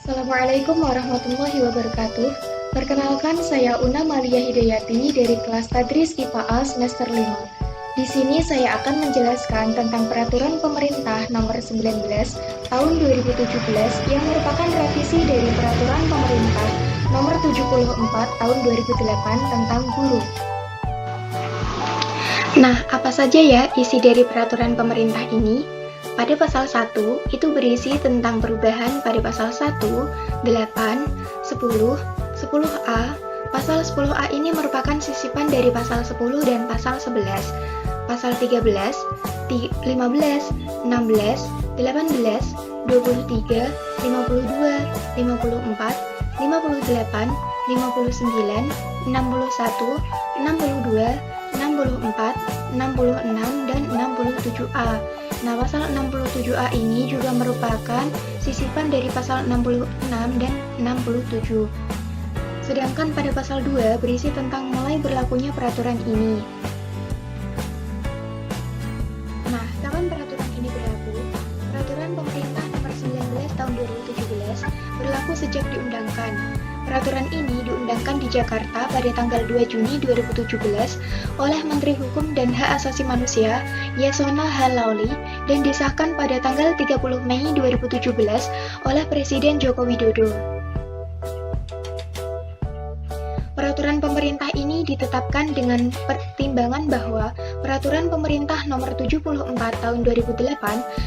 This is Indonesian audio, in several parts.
Assalamualaikum warahmatullahi wabarakatuh. Perkenalkan, saya Una Malia Hidayati dari kelas Tadris IPA A semester 5. Di sini saya akan menjelaskan tentang peraturan pemerintah nomor 19 tahun 2017 yang merupakan revisi dari peraturan pemerintah nomor 74 tahun 2008 tentang guru. Nah, apa saja ya isi dari peraturan pemerintah ini? Pada pasal 1, itu berisi tentang perubahan pada pasal 1, 8, 10, 10A. Pasal 10A ini merupakan sisipan dari pasal 10 dan pasal 11. Pasal 13, 15, 16, 18, 23, 52, 54, 58, 59, 61, 62, 64, 66, dan 67A. Nah, pasal 67A ini juga merupakan sisipan dari pasal 66 dan 67. Sedangkan pada pasal 2 berisi tentang mulai berlakunya peraturan ini. Nah, kapan peraturan ini berlaku? Peraturan pemerintah nomor 19 tahun 2017 berlaku sejak diundangkan. Peraturan ini diundangkan di Jakarta pada tanggal 2 Juni 2017 oleh Menteri Hukum dan Hak Asasi Manusia Yasona Halauli dan disahkan pada tanggal 30 Mei 2017 oleh Presiden Joko Widodo. Peraturan pemerintah ini ditetapkan dengan pertimbangan bahwa Peraturan Pemerintah Nomor 74 Tahun 2008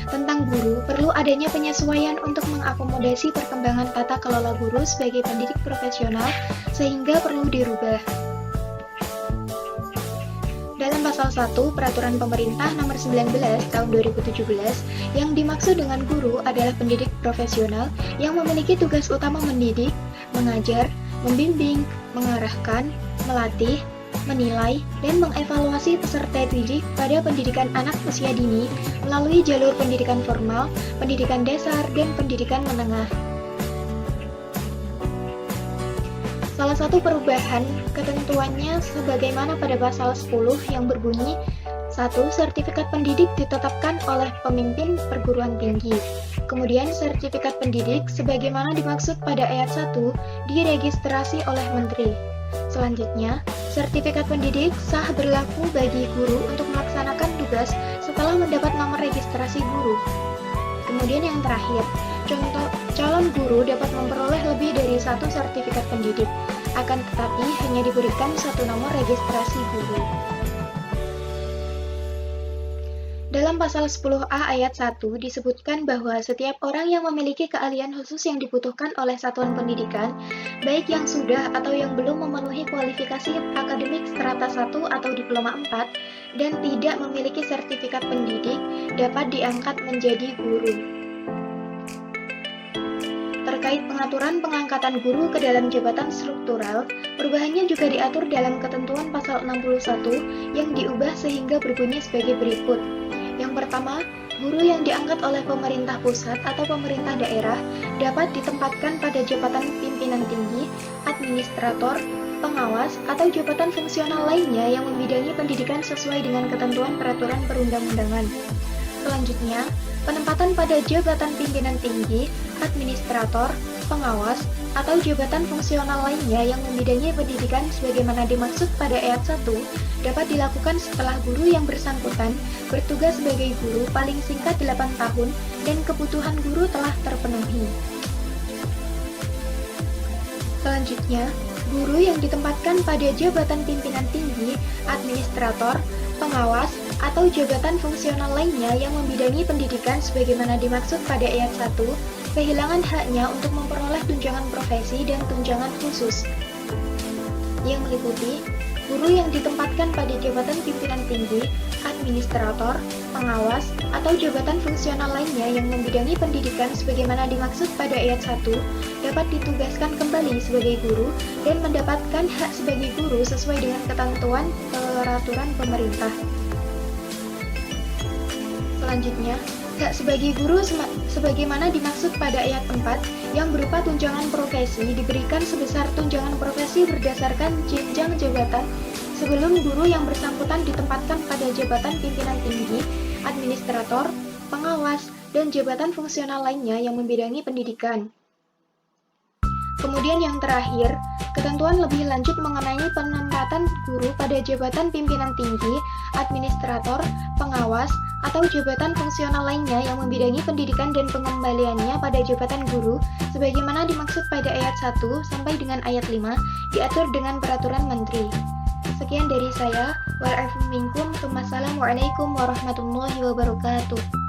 tentang guru perlu adanya penyesuaian untuk mengakomodasi perkembangan tata kelola guru sebagai pendidik profesional sehingga perlu dirubah. Dalam pasal 1 Peraturan Pemerintah Nomor 19 Tahun 2017 yang dimaksud dengan guru adalah pendidik profesional yang memiliki tugas utama mendidik, mengajar, membimbing, mengarahkan, melatih, menilai, dan mengevaluasi peserta didik pada pendidikan anak usia dini melalui jalur pendidikan formal, pendidikan dasar, dan pendidikan menengah. Salah satu perubahan ketentuannya sebagaimana pada pasal 10 yang berbunyi 1. Sertifikat pendidik ditetapkan oleh pemimpin perguruan tinggi. Kemudian sertifikat pendidik sebagaimana dimaksud pada ayat 1 diregistrasi oleh menteri. Selanjutnya, sertifikat pendidik sah berlaku bagi guru untuk melaksanakan tugas setelah mendapat nomor registrasi guru. Kemudian yang terakhir, contoh calon guru dapat memperoleh lebih dari satu sertifikat pendidik, akan tetapi hanya diberikan satu nomor registrasi guru. Dalam pasal 10A ayat 1 disebutkan bahwa setiap orang yang memiliki keahlian khusus yang dibutuhkan oleh satuan pendidikan, baik yang sudah atau yang belum memenuhi kualifikasi akademik strata 1 atau diploma 4, dan tidak memiliki sertifikat pendidik, dapat diangkat menjadi guru. Terkait pengaturan pengangkatan guru ke dalam jabatan struktural, perubahannya juga diatur dalam ketentuan pasal 61 yang diubah sehingga berbunyi sebagai berikut. Yang pertama, guru yang diangkat oleh pemerintah pusat atau pemerintah daerah dapat ditempatkan pada jabatan pimpinan tinggi, administrator, pengawas, atau jabatan fungsional lainnya yang membidangi pendidikan sesuai dengan ketentuan peraturan perundang-undangan. Selanjutnya, penempatan pada jabatan pimpinan tinggi, administrator, pengawas, atau jabatan fungsional lainnya yang membidangi pendidikan sebagaimana dimaksud pada ayat 1 dapat dilakukan setelah guru yang bersangkutan bertugas sebagai guru paling singkat 8 tahun dan kebutuhan guru telah terpenuhi. Selanjutnya, guru yang ditempatkan pada jabatan pimpinan tinggi, administrator, pengawas, atau jabatan fungsional lainnya yang membidangi pendidikan sebagaimana dimaksud pada ayat 1, kehilangan haknya untuk memperoleh tunjangan profesi dan tunjangan khusus, yang meliputi guru yang ditempatkan pada jabatan pimpinan tinggi, administrator, pengawas, atau jabatan fungsional lainnya yang membidangi pendidikan sebagaimana dimaksud pada ayat 1 dapat ditugaskan kembali sebagai guru dan mendapatkan hak sebagai guru sesuai dengan ketentuan peraturan pemerintah. Selanjutnya, hak sebagai guru sebagaimana dimaksud pada ayat 4 yang berupa tunjangan profesi diberikan sebesar tunjangan profesi berdasarkan jenjang jabatan sebelum guru yang bersangkutan ditempatkan pada jabatan pimpinan tinggi, administrator, pengawas, dan jabatan fungsional lainnya yang membidangi pendidikan. Kemudian yang terakhir, ketentuan lebih lanjut mengenai penempatan guru pada jabatan pimpinan tinggi, administrator, pengawas, atau jabatan fungsional lainnya yang membidangi pendidikan dan pengembaliannya pada jabatan guru sebagaimana dimaksud pada ayat 1 sampai dengan ayat 5 diatur dengan peraturan menteri. Sekian dari saya. Wa'alaikum warahmatullahi wabarakatuh.